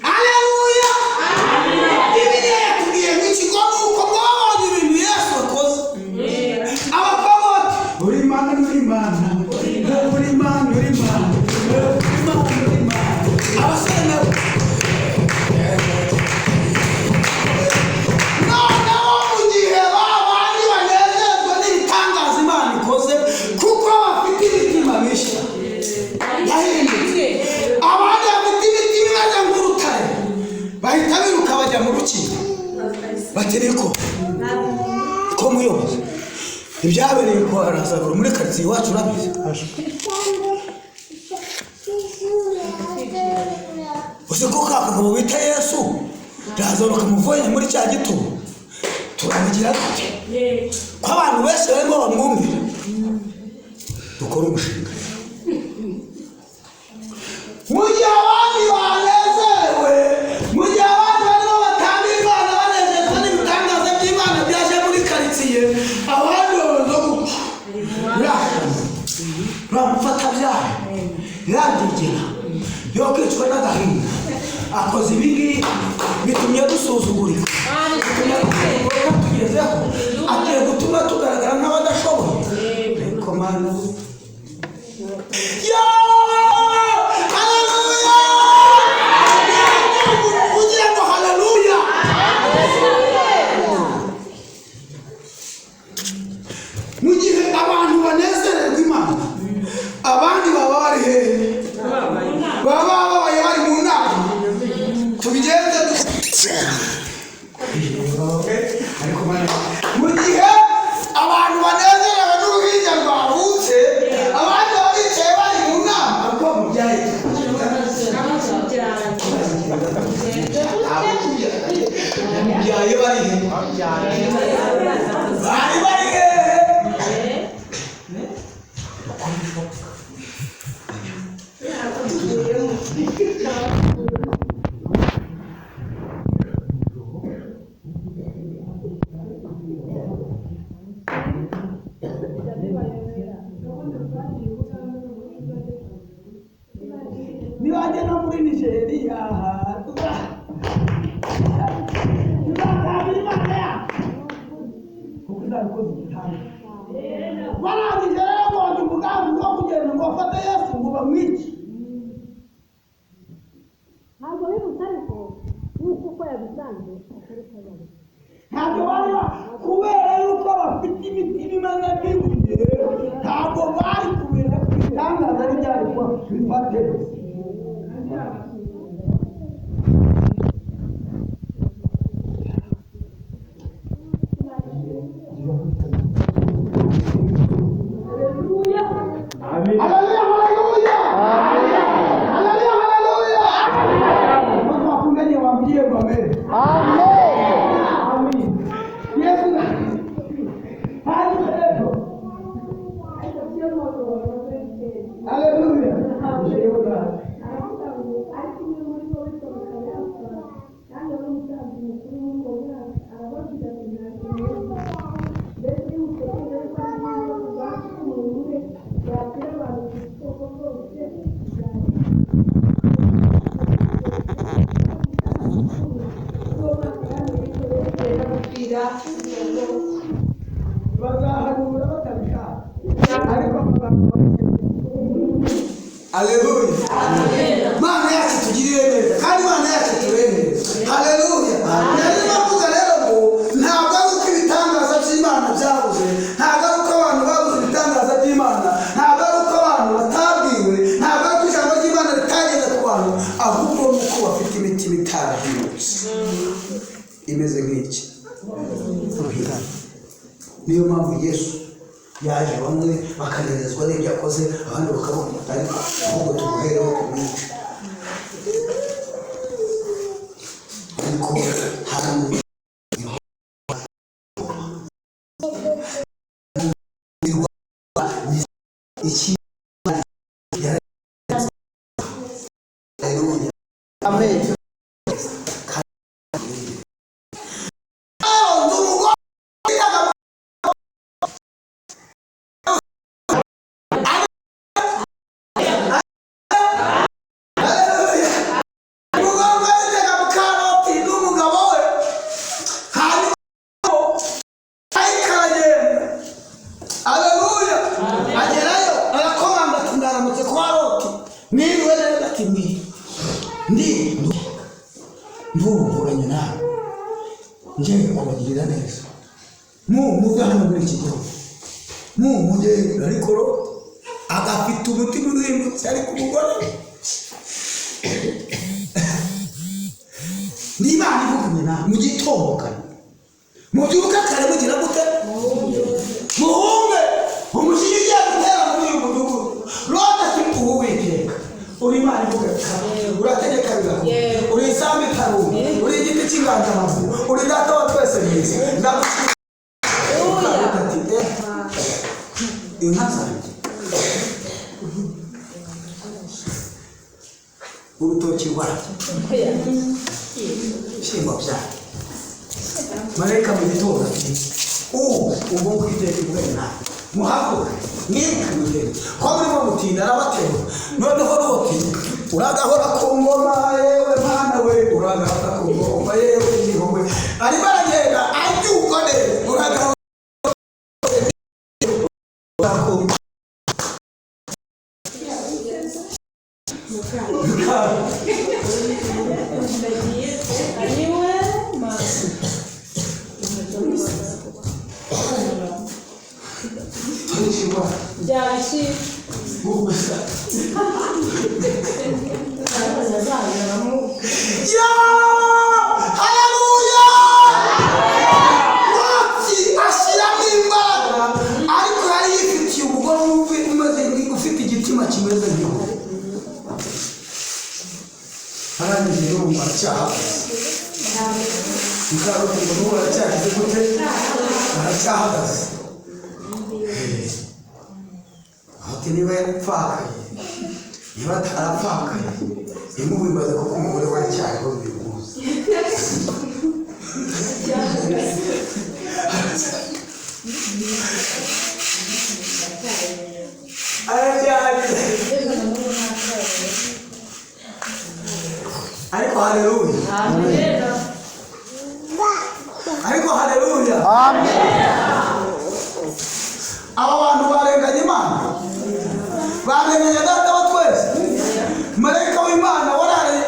Haleluya. Bibiliya yatubwiye ngo ikigogo uko mwabonye ibintu Yesu akoze. Abakobwa bati uri Imana uri Imana uri Imana uri Imana uri Imana uri Imana. Abasore nabo noneho mu gihe babandi banezezwa n'ibitangaza Imana ikoze kuko bafite imitima mishya yahindutse. Abandi bafite imitima imeze nk'urutare bahita biruka bajya mu rukiko bati niko muyobozi ibyabereye kwa Lazaro muri karitsiye iwacu urabizi. Uzi ko ka kagabo bita Yesu Lazaro kamuvoye muri cya gituba turamugira gute ko abantu bose barimo bamwumvira? Dukora umushinga mu gihe abandi banezerewe, mu gihe abandi barimo batanga Imana banezezwa n'ibitangaza by'Imana byaje muri karitsiye, abandi babanza gupfa bamufata byaha yabyigira yo kwicwa n'agahinda. Akoze ibi ngibi bitumye dusuzugurika, tugezeho agiye gutuma tugaragara nk'abadashoboye. Ariko Mana kugira ngo haleluya. Mu gihe abantu banezererwa Imana, abandi baba bari hehe? Baba babaye bari mu nama. Tubigenze ariko mu gihe abantu banezerewe n'uruhinja rwavutse, abandi baba bicaye bari mu nama. Ariko mubyaye bari bari hehe? Nibaje no muri Nigeria tuzatabira Imana yacu kuko izabikoze igitanda. Barangije rero ngo umugambi wo kugenda ngo bafate Yesu ngo bamwice. Ntabwo bibutse ariko nuko yabisanze atari kabari. Ntabwo bari kubera yuko bafite imitima imeze nk'ibuye, ntabwo bari kumenya ko ibitangaza ari byari kuba bifate. Haleluya. Mana yacu tugirire neza kandi Mana yacu tureneze. Haleluya. Nari bavuga rero ngo ntabwo ari uko ibitangaza by'Imana byabuze, ntabwo ari uko abantu babuze ibitangaza by'Imana, ntabwo ari uko abantu batabwiwe, ntabwo ari uko ijambo ry'Imana ritageze ku bantu, ahubwo ni uko bafite imitima itarahindutse imeze nk'iki. Niyo mpamvu Yesu yaje bamwe bakanezezwa n'ibyo akoze, abandi bakabona ariko ahubwo tumuhereho kumwica. Ariko hari iki Amen. ndumburanye nawe nje kubagirira neza muze hano muri iki gihugu mujye ariko agafite umutima uzimbutse ari ku mugore niba nivuganye nawe mugitondokane mubyuka kare mugira gute muhunge umushinga ugiye gutera muri uyu mudugudu rota uwiteka uri Imana ivuga urategeka bigakora uri isambu itaruma uri igiti cy'inganzamarumbu uri data wa twese mwiza inka zanjye urutoki rwanjye ibishyimbo byanjye marayika mu gitondo ati ubwo kwiteka ibwene nawe muhaguruke mwibuke mugende ko murimo mutinda arabaterura noneho roti uragahora ku ngoma yewe mwana we uragahora ku ngoma yewe nihowe arimo aragenda abyuka neza uragahora niba yarapfakaye niba atarapfakaye ntimubibaze kuko umugore we aracyariho buri munsi ariko haleluya ariko haleluya aba bantu barenganye Imana barenganye data wa twese marayika w'Imana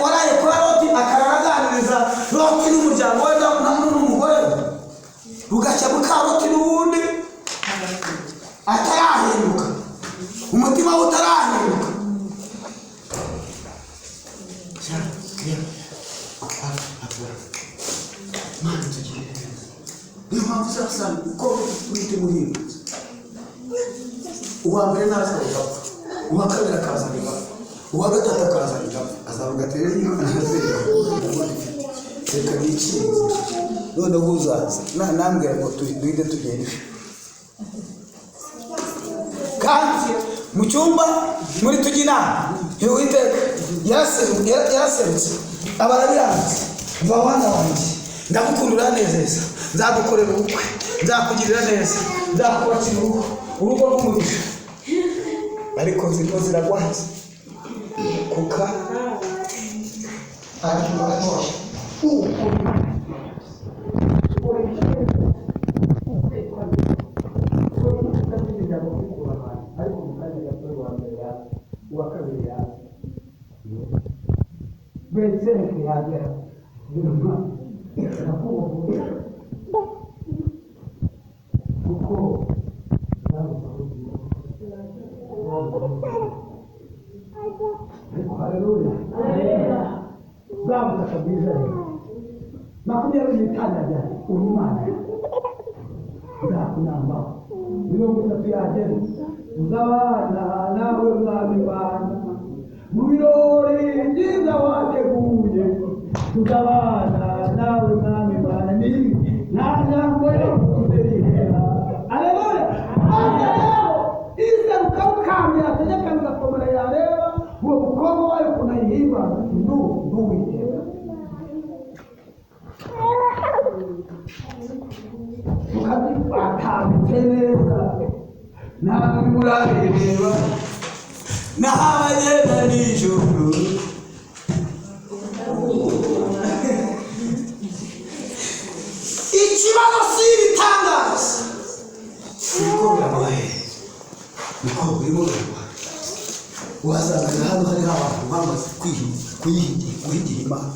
waraye kuri Loti akaraganiriza Loti n'umuryango we n'umugore rugacya muka Loti n'ubundi atarahinduka umutima we utarahinduka Mana tugirire neza niyo mpamvu uzasanga uko wite muhindutse uwa mbere ntazana igapfa uwa kabiri akazana igapfa uwa gatatu akazana igapfa azavuga ati rero niyo nazera reka nikinze noneho uzaza nambwira ngo duhite tugende kandi mu cyumba muri tujya inama Uwiteka yaraserutse abarabiranze mva wana wanjye ndagukunda uranezeza nzagukorera ubukwe nzakugirira neza nzakubakira urugo rw'umugisha ariko zirimo ziragwanza kuka ariko haleluya bwa kabisa makuja witana jana Imana ndakunamba mirongo itatu yagera uzabana nawe mwami bana mu birori byiza wateguye tuzabana nawe mwami bana ni nta jambo yo kuderera haleluya iza ukamkamya ategeka ngakomera yareba uwo mukobwa wayo kunayihimba nduwiteka ukabipatambitse neza ntabwo murabireba n'abagenda nijoro ikibazo si ibitangaza niko birabaye niko birimo biraba wazanaga hano hariho abantu bamaze kwihindura kuyihigira Imana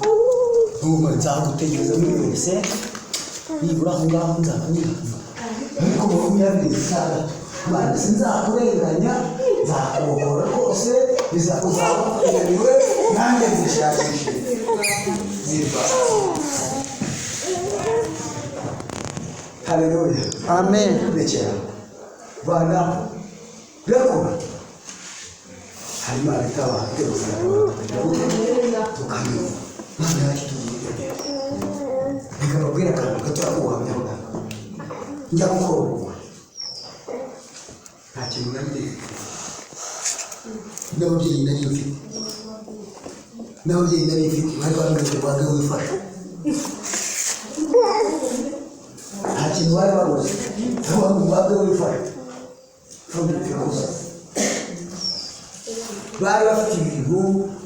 n'ubu nzagutegereza muri wese nibura aho ngaho nzakwihana ariko makumyabiri saga Imana sinzakurenganya nzakubohora rwose bizakuzabakurenganywe nanjye nzishakishe ziva. Haleluya, amen. Rekera bana rekura Imana itabaha tukamenya Imana yacu tugiye nikababwira akantu gato ubuhamya bwawe njya gukora nta kintu nari n'ababyeyi nari mfite bari bambwira rwanda wifasha nta kintu bari babuze abantu rwanda wifasha bari bafite ibintu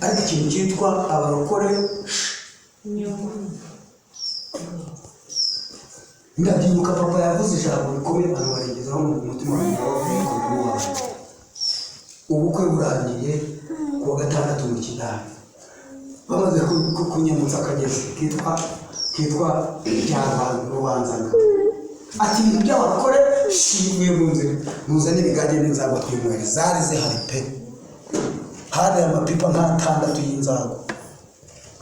ariko ikintu cyitwa abarokore ndabyibuka papa yavuze ijambo rikomeye abantu barengezaho mu mutima w'umuntu ubukwe burangiye ku wa gatandatu mu Kidari bamaze kunyambutsa akagezi kitwa Rubanzana ati ibintu by'abarokore shimwe muzane ibigage n'inzagwa twimwere zari zihari pe hari amapipa nk'atandatu y'inzagwa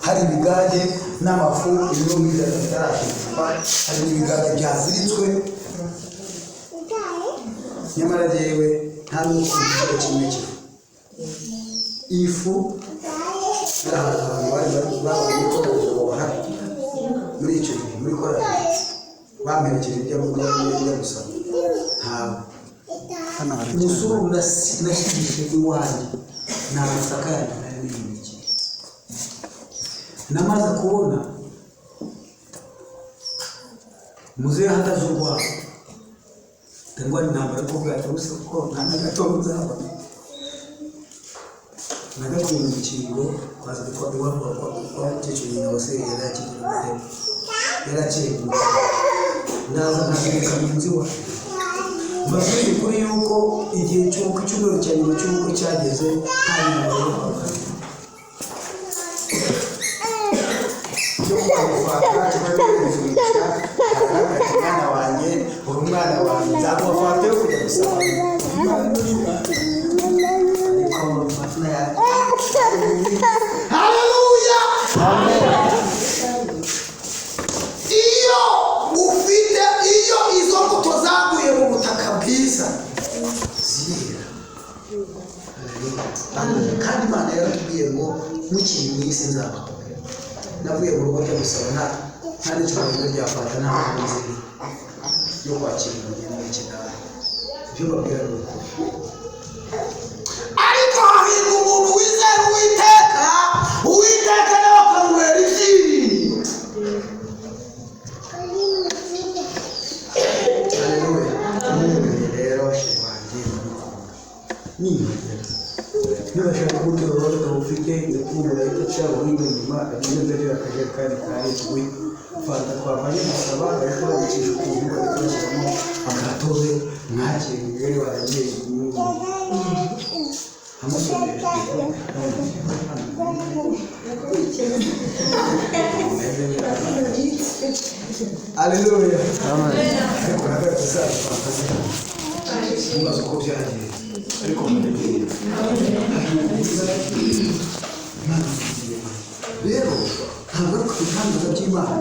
hari ibigage n'amafu ibiro mw'ijana bitarashyirwa hari ibigage byaziritswe nyamara yewe nta n'ukuntu kimwe ifu abantu bari babonye ko bahari muri icyo gihe muri korali bamerekeje ibyo gusaba ntabwo umusuru nashyigije iwanjye ni amasaka yanjye nari niyimikiye namaze kubona muzehe hataze urwabo ndangwa intambara yo kubwira gusa kuko nta na gato nzaba nagakuye mu kingo kwaza gutwara iwabo kwa mukecuru nyina wase yaraciye ndaza nkagirika mu nzu iwawe mbabwire kuri yuko igihe cy'icyumweru cya nyuma cy'ubukwe cyageze nta nyuma yo kumufata tukamuzumisha mwana wanjye uri umwana wanjye nzamufata yo kujya gusaba haleluya, amen. Iyo izo mbuto zaguye mu butaka bwiza zirera kandi Imana yaratubwiye ngo mukiri mu isi nzabakorera navuye mu rugo ryo gusaba nta n'icyubahiro byafata nta hanze yo kwakira umugeni mu Kidari ibyo babwira ni ukuri ariko hahirwa umuntu wizera Uwiteka nawe akamubera ibyiringiro. Rero wanjye nibashaka gutera urubuto ufite ndakubura icyago n'inyuma agenda rero akajerekani karindwi fanta twavanye gusaba ariko bagicisha ukuntu bagashyiramo agatobe mwakiriye baragiye Haleluya, amen. Ariko nagaruka mubaza uko byagiye ariko mubwira rero ntabwo ari ku bitangaza by'Imana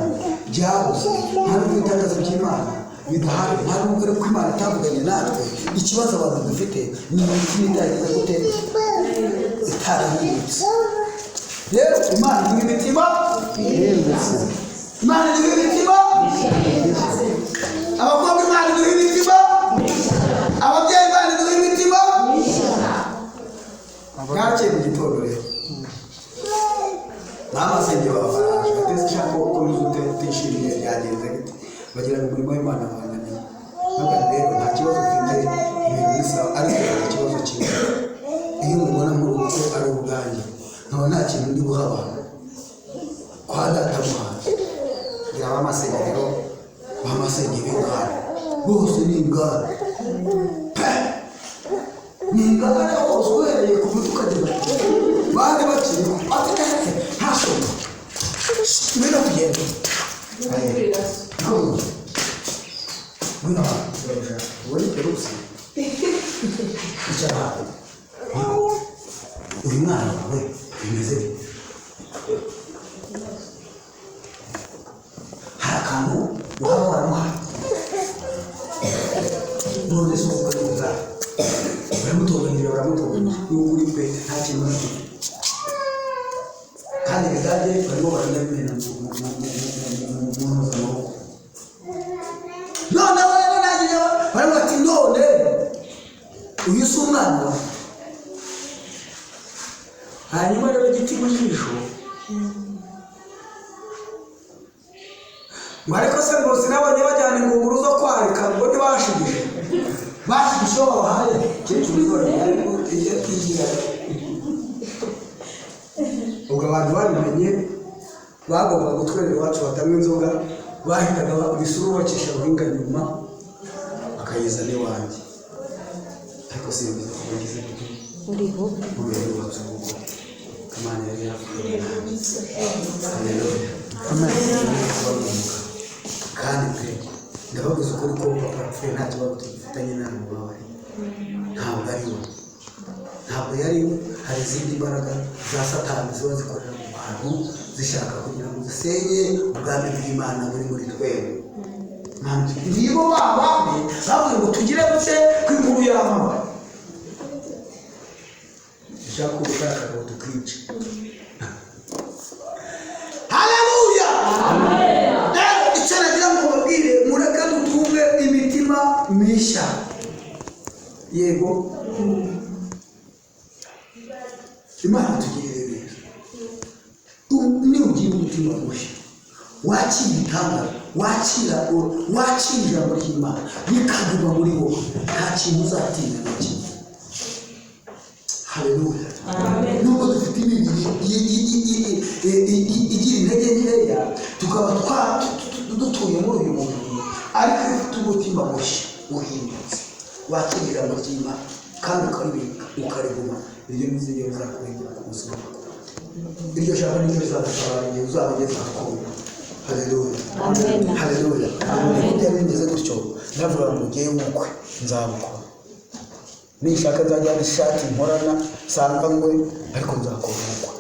byabuze ntabwo ari ibitangaza by'Imana bidahari ntabwo ari ko Imana itavuganye natwe ikibazo abantu dufite ni imitima itageze gute itarahindutse rero Imana ni imitima ihindutse Imana ni imitima abakobwa Imana ni imitima ababyeyi Imana ni imitima bwakeye mu gitondo rero n'amasenge babafashe bateze ishaka ko utishimiye byagenze gute bagira ngo umurimo w'Imana wananiye ntabwo rero nta kibazo ufite ibintu bisa ariko nta kibazo kimwe iyo mubona muri uko ari ubwanjye nkaba nta kintu ndi guha abantu kwa data muhazi ngira abamasenge rero bamasenge b'ingara bose ni ingara ni ingara hose uhereye ku mutwe ukagera bari bakiri tugende ngwino uri perusi icara uyu mwana wawe bimeze bite hari akantu waba waramuhaye none se uko kuza baramutobanira n'ukuri pe nta kintu na kimwe kandi bigade barimo baranamena mu maboko none rero nagiye barimo ati none uyu si umwana wawe hanyuma rero igiti mu jisho ngo ariko se ngo sinabonye bajyana ingunguru zo kwarika ngo ntibashigije bashigije uwo babahaye kecuru ikora ariko iyo twigira ubwo abantu babimenye bagombaga gutwerera iwacu batanywa inzoga bahitaga isura bacisha ruhinga nyuma akayizana iwanjye ariko simbizi ko bagize uriho kubera yubatse urugo Imana yari yavuye kandi pe ndababuze ukuri ko papa yapfuye nta kibazo dufitanye nawe mubabaye ntabwo ari we ntabwo yari we hari izindi mbaraga za satani ziba zikorera mu bantu zishaka kugira ngo zisenye ubwami bw'Imana buri muri twebwe nibo babandi bavuze ngo tugire dute ko inkuru yamamaye ushaka ubushaka ngo tukwice haleluya amen icyo nagira ngo babwire mureke dutunge imitima mishya yego Imana tugirire neza niugira umutima mushya wakira ibitanga wakira ijambo ry'Imana bikaguma muri wowe nta kintu uzatinya na kimwe haleluya nubwo dufite imibiri igira intege nkeya tukaba dutuye muri uyu mubiri ariko ufite umutima mushya uhindutse wakira ijambo ry'Imana kandi ukariguma iryo nizigera uzakurengera ku buzima bwawe iryo jambo niryo rizagusaba igihe uzaba ugeze ahakomeye haleluya haleluya kuko bimeze gutyo ndavuga ngo ngiye ubukwe nzabukora nishaka nzajyana ishati nkorana sanga ngwe ariko nzakora ubukwe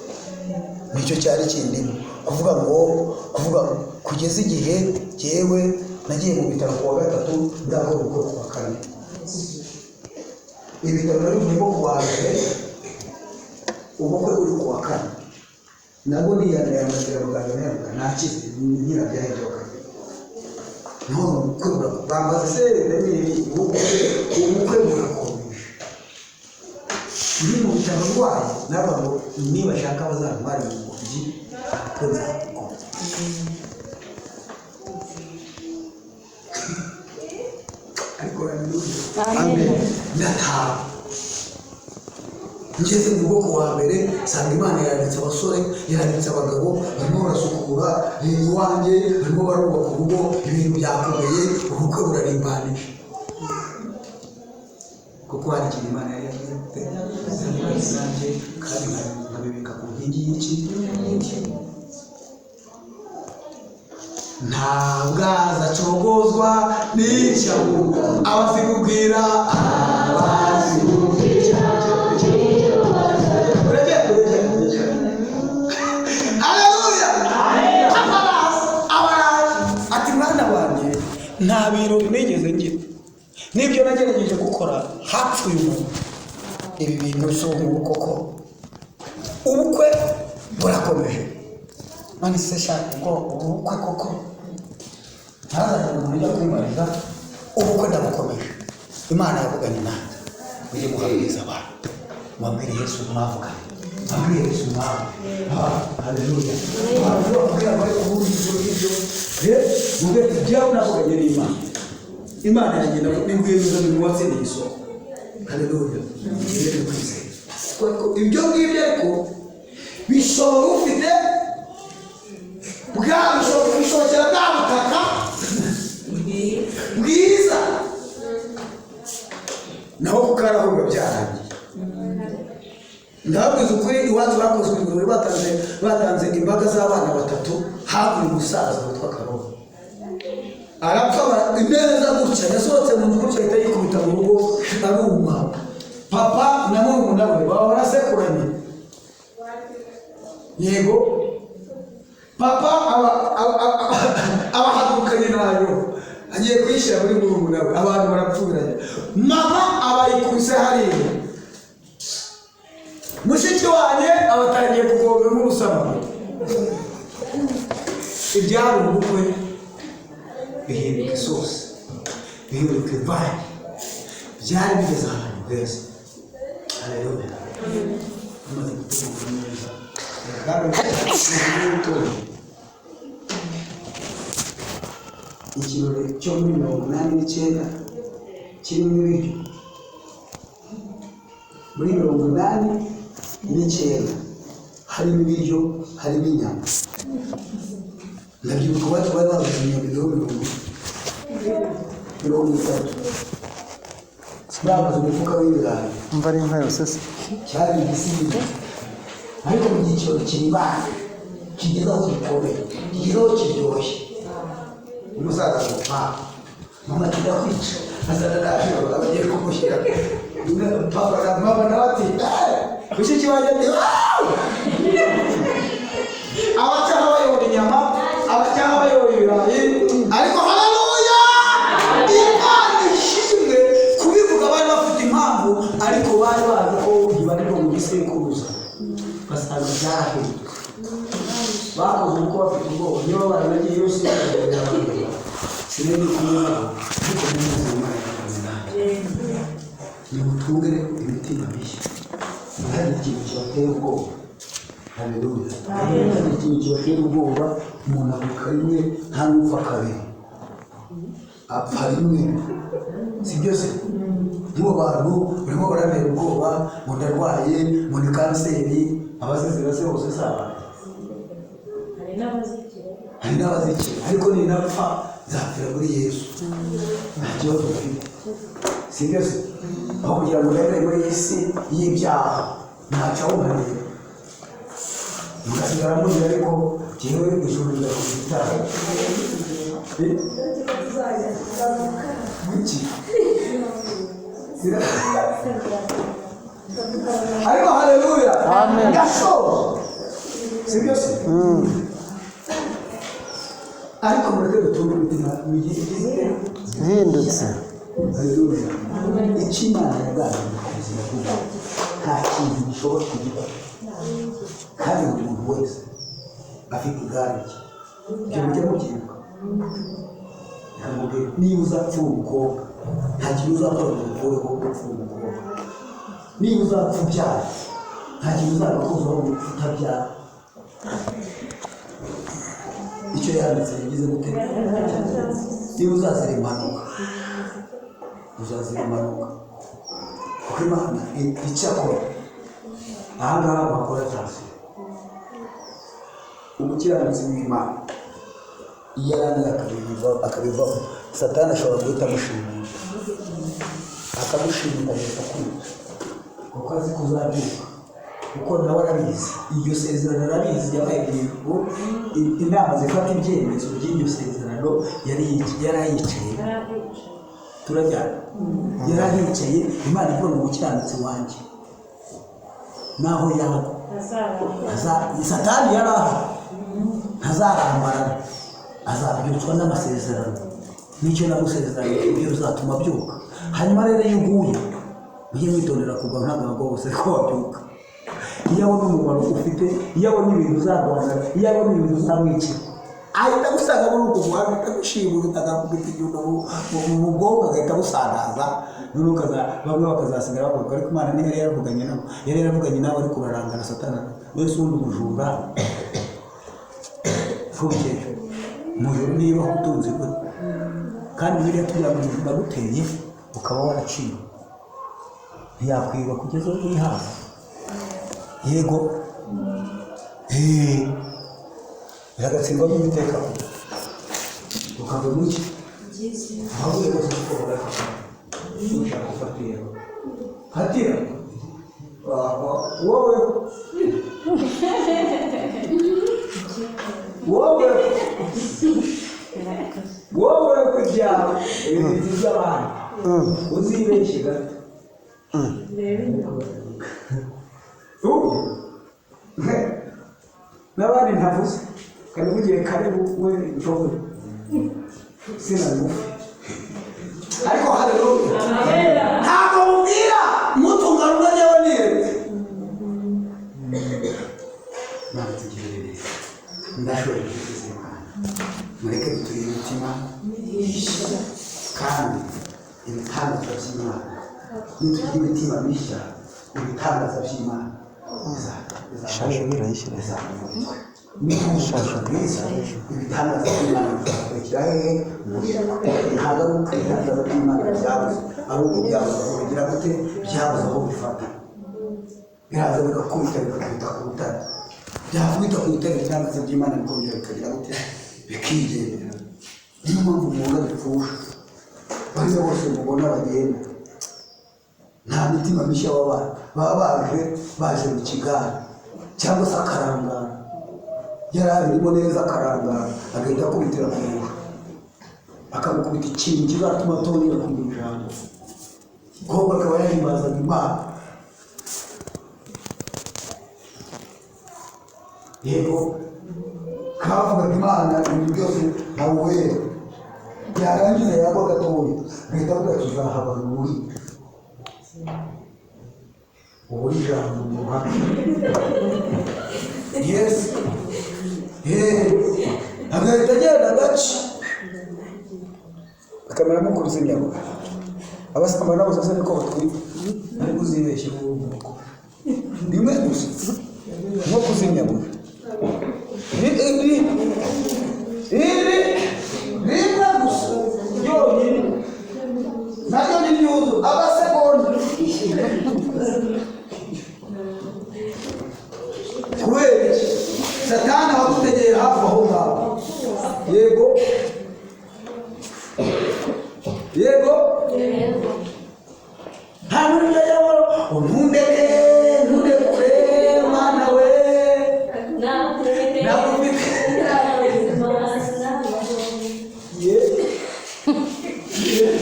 nicyo cyari kindimo kuvuga kugeza igihe jyewe nagiye mu bitaro ku wa gatatu ndakora ubukwe ku wa kane ibitaro nari birimo ku wa mbere ubukwe uri ku wa kane nabwo niyandayamazira muganga ntabwo nakize nyirabyahinduka none kubura bambaza se ubukwe burakomeje ni mu bitaro rwaye naba ngo niba bashaka bazantwara mu ngobyi ko nzakora ariko amen ndataha ngeze mu bwoko wa mbere sanga Imana yaranditse abasore yaranditse abagabo barimo barasukura iwanjye barimo barubaka urugo ibintu byakomeye ubukwe burarimbanije kuko hari ikintu Imana yari yavuze nanjye kandi nkabibika ku nkingi y'iki ntabwo azacogozwa n'ishyamba abazikubwira nta birori nigeze ngira n'ibyo nagerageje gukora hapfuye umuntu ibi bintu bisonga koko ubukwe burakomeje none se shaka ngo ubukwe koko ntazajya umuntu ujya kwimariza ubukwe ndabukomeje Imana yavuganye nawe ujye muhabiriza abantu mwabwire Yesu mwavuganye mwabwire Yesu haleluya mwabwire abari kuburizwa ibyo mubwire ibyawe navuganye n'Imana Imana yagenda n'ingwirizo n'uwatse n'isoko haleluya ngire kwizera ibyo ngibyo ariko bishobora ufite bishobokera bwa butaka bwiza naho kukarahurwa byarangiye ndabwo ndababwiza ukuri iwacu bakoze ibirori batanze imbaga z'abana batatu haguye umusaza witwa Karoli arapfa neza gutya yasohotse mu nzu gutya ahita yikubita mu rugo aruma papa na murumuna we baba barasekuranye yego papa abahagurukanye nayo agiye kwishyira muri murumuna we abantu barapfuranye mama abayikubise hariya mushiki wanjye abatangiye kugomba nk'ubusamamo ibyari ubukwe bihinduka isosi bihinduka ivani byari bigeze ahantu heza. Haleluya. Amaze gutegura neza ikirori cyo muri 89 kirimo ibiryo muri 89 harimo ibiryo harimo inyama ndabyibuka watu bari babuze mirongo itatu babuze umufuka w'ibirayi umva ari inka yose se cyari igisimba ariko mu giciro kiribana kigeze aho gikomeye kigeze aho kiryoshye umusaza gupfa mama kidakwica azana n'abashobora bagiye kumushyira papa na mama nawe ati mushiki wanjye ati abacyaha bayobora inyama abacyaha bayobora ibirayi ariko haleluya Imana ishimwe kubivuga bari bafite impamvu ariko bari bazi ko bari mu gisekuruza basanga byarahinduka bakoze uko bafite ubwoba niba bari bagiye yose sinari kumwe nabo ariko neza Imana nimutungere imitima mishya hari ikintu kibatera ubwoba. Haleluya. Hari ikintu kibatera ubwoba umuntu avuka rimwe nta n'upfa kabiri apfa rimwe si byose nibo bantu barimo baramera ubwoba ngo ndarwaye ngo ni kanseri abasezera se bose saba hari n'abazikira ariko ni napfa nzapfira muri Yesu nta kibazo mfite si byose aho kugira ngo urebe muri iyi si y'ibyaha ntacyo awumarira mugasigara mugira ariko jyewe ijuru ryakubitaho Gucci. Ariko haleluya. Amen. Gasho. Serious? Ariko mureke dutunge imitima ihindutse. Haleluya. Ikimana yaganiriye kuzira kuba nta kintu gishobora kugira. Kandi umuntu wese afite igare rye. Ibyo bijya mu kibuga. Niba uzapfa umukobwa nta kintu uzakora ngo ukureho upfa umukobwa niba uzapfa ubyara nta kintu uzagakozaho ngo utabyara icyo yanditse yagize gute niba uzazira impanuka kuko Imana icyakora ahangaha bakora cyane umukiranutsi w'Imana iyo arangiza akabivaho Satani ashobora guhita akamushimisha agahita kwica kuko azi kuzabyuka kuko nawe arabizi iryo sezerano arabizi yabaye inama zifata ibyemezo by'iryo sezerano yari yicaye turajyana yari yicaye Imana ibona umukiranutsi wanjye naho yaba Satani yari aha ntazarambarana azabyutswa n'amasezerano nicyo nagusezeranye ibyo uzatuma byuka hanyuma rero iyo uguye ujye witondera kugwa ntabwo bose ko wabyuka iyo abona umubaro ufite iyo abona ibintu uzarwanya iyo abona ibintu uzamwikira ahita gusanga muri ubwo buhanga atagushimura utagakubita igihugu mu bwonko agahita busandaza nuko bamwe bakazasigara bavuga ariko Imana niyo yari yaravuganye nawe ariko urarangana Satani wese undi umujura fubikesho umujura niba utunze gute kandi biriya tugira ngo baguteye ukaba waraciwe ntiyakwiba kugeza uri hafi yego biragatsindwa n'iteka ukava muki aho rwose ukora ushaka gufatira hatira wowe kujya ibintu by'abantu uzibeshye gato n'abandi ntavuze kandi mugiye kare we nshobora sinagufi ariko haleluya ntabwo mubwira mutunga rumwe wa niretse natugirire ndashobora kuzima mureke dutuye imitima kandi ibitangaza by'Imana nitugira imitima mishya ibitangaza by'Imana ishasho turayishyira ishasho mwiza ibitangaza by'Imana bizakurikira hehe ntabwo ari uko ibitangaza by'Imana byabuze ari uko byabuze aho bigira gute byabuze aho bifata biraza bigakubita bigakubita ku rutare byakubita ku rutare ibitangaza by'Imana bikongera bikagira gute bikigendera niyo mpamvu mubona bipfusha bariya bose mubona bagenda nta mitima mishya baba baje mu kigare cyangwa se akarangara yari arimo neza akarangara agahita akubitira ku muntu akamukubita ikintu kizatuma atongera kumenya ijambo ahubwo akaba yahimbazaga Imana yego kavugaga Imana ibintu byose ntawuwera yarangiza yagwa gatoya agahita avuga tuzahaba muri uburi ijambo mu ruhame yesi agahita agenda agace akamera nko kuruzimyabuga abasamba nabo sasa niko batwita ariko uzibeshye n'urugo rimwe gusa nko kuzimyabuga rimwe gusa yonyine naryo ni ryuzu abasegonda kubera iki satani abagutegeye hafi aho ngaho yego nta muri byajyamo ntundeke Mana we nakubite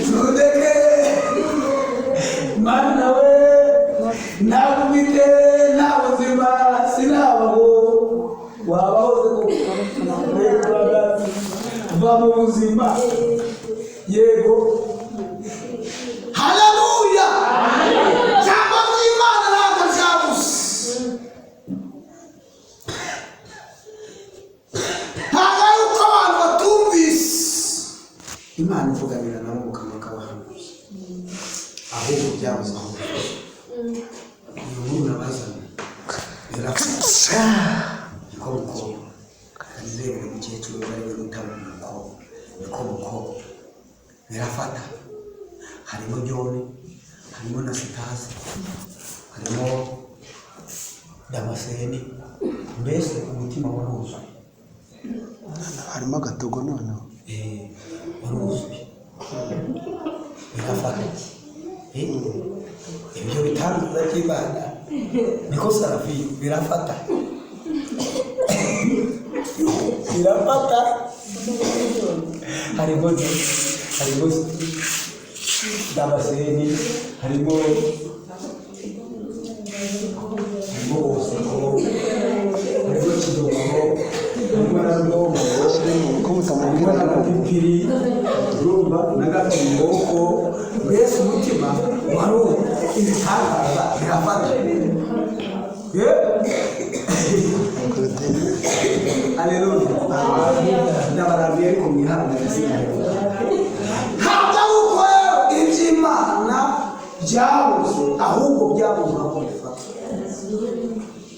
ntundeke Mana we nakubite nta buzima sinabaho wabaho va mu buzima yego haleluya cyangwa Imana ntabwo byabuze ntabwo ari uko abantu batumvise Imana ivuganira nabo mu kanwa k'abahanuzi ahubwo byabuze aho uyu nkuru nabazanye birafasha niko mukobwa kanizere umukecuru bari gutanga umukobwa birafata harimo Joni harimo na Sitasi harimo Damascene mbese umutima waruzuye harimo agatogo noneho waruzuye birafata ibyo bitangaza by'Imana niko Sarafi birafata harimo Damascene harimo bose harimo Kidogo harimo na Ndongo harimo na Pipiri urumva na Gatungoko mbese umutima waruzuye ibitangaza birafata haleluya ndabarambiye ariko mwihangane ntabwo ari uko iby'Imana byabuze ahubwo byabuze aho bifata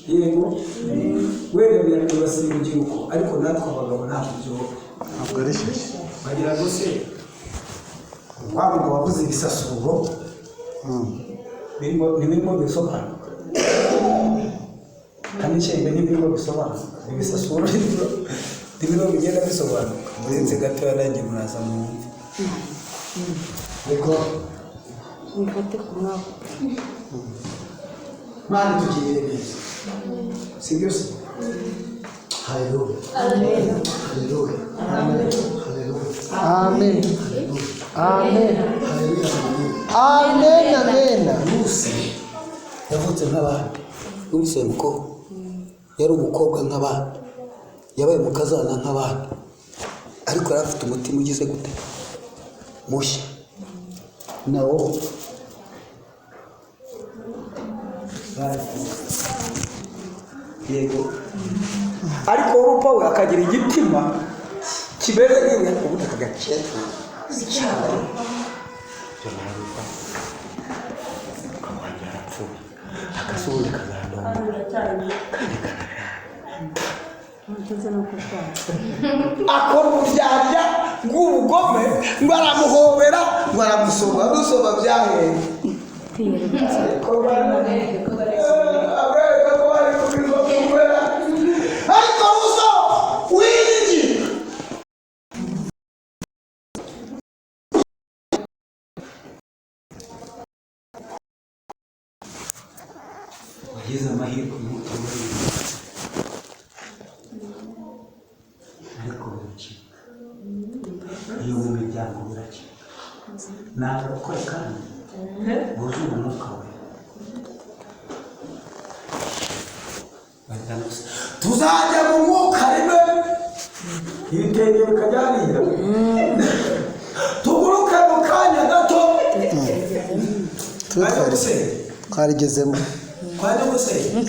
yego wenda birabasiba urubyiruko ariko natwe abagabo ntabwo ari shyashya bagira ngo se wa mugabo wabuze ibisasuro ntibirimo bisobanuka kandi nshyirwa n'ibirimo bisobanuka ibisasuro ntibirimo bigenda bisobanuka ndetse gatoya nanjye muraza mwumve ariko wifate ku mwaka Mana tugirire neza sibyo se haleluya haleluya haleluya Amen. Amen. haleluya Amen. Amen. Rusi yavutse nk'abandi Rusenko yari umukobwa nk'abandi yabaye umukazana nk'abandi ariko yari afite umutima ugize gute mushya nawo yego ariko urupa we akagira igitima kimeze nk'ibuye ubundi akagakeka cyane akasubuye kazandonga akora uburyarya bw'ubugome ngo aramuhobera ngo aramusoma rusoma byahereye abereka ko bari kubirwa kubera ariko ruso wiringi wagize amahirwe y'umutima ariko biracika iyo mu miryango biracika ntabwo kandi wuzuye umwuka we tuzajya mu mwuka rimwe ibitenge bikajyanira tuguruke mu kanya gato twarigezemo kwajya gusenya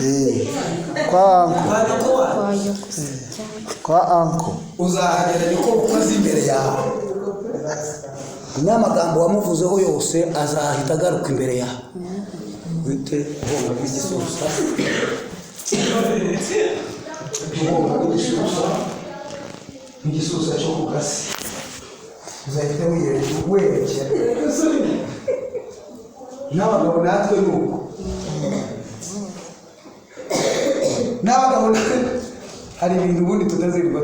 kwa anko uzahagera niko ukoze imbere yawe n'amagambo wamuvuzeho yose azahita agaruka imbere yawe wite ubonga bw'igisusa ubonga bw'igisusa nk'igisusa cyo ku gasi uzahita werekera n'abagabo natwe ni uko n'abagabo hari ibintu ubundi tutazirirwa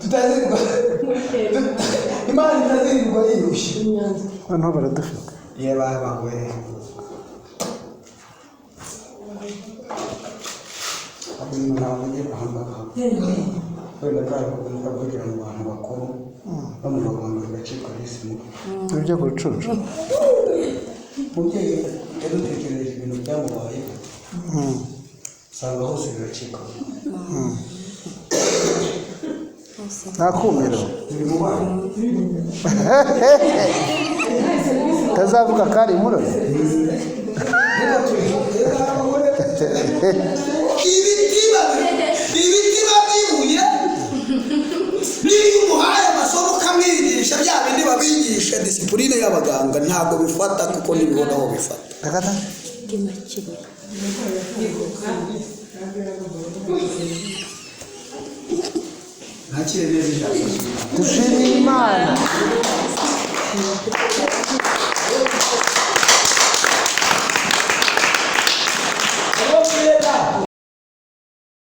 tutazirirwa Imana itazirirwa yirushye noneho baradufite yebabawe abintu ntabwo ngiye guhambaga wenda bwaravuga kugira ngo abantu bakuru no mu baganga bagacika risimo tujya ku rucucu umubyeyi yadutekereje ibintu byamubayeho usanga hose biracika nta kumiro biri mu bana utazavuga ko ari imurore ibitiba by'ibuye niyo umuhaye amasomo ukamwigisha bya bindi babigisha disipurine y'abaganga ntabwo bifata kuko ntibibona aho bifata ntakire neza ijambo dushimire Imana